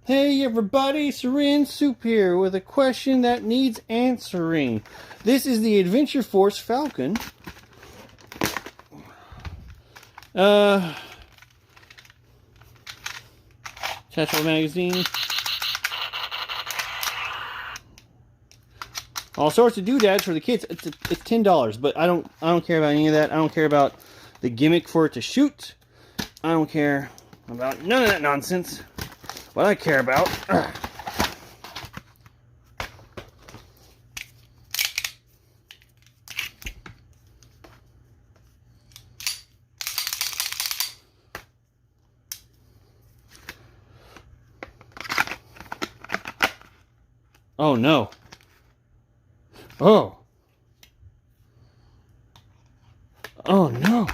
Hey everybody, SyringeSoup here with a question that needs answering. This is the Adventure Force Falcon. Attachable magazine. All sorts of doodads for the kids. It's $10, but I don't care about any of that. I don't care about the gimmick for it to shoot. I don't care about none of that nonsense. What I care about oh no. Oh. Oh no.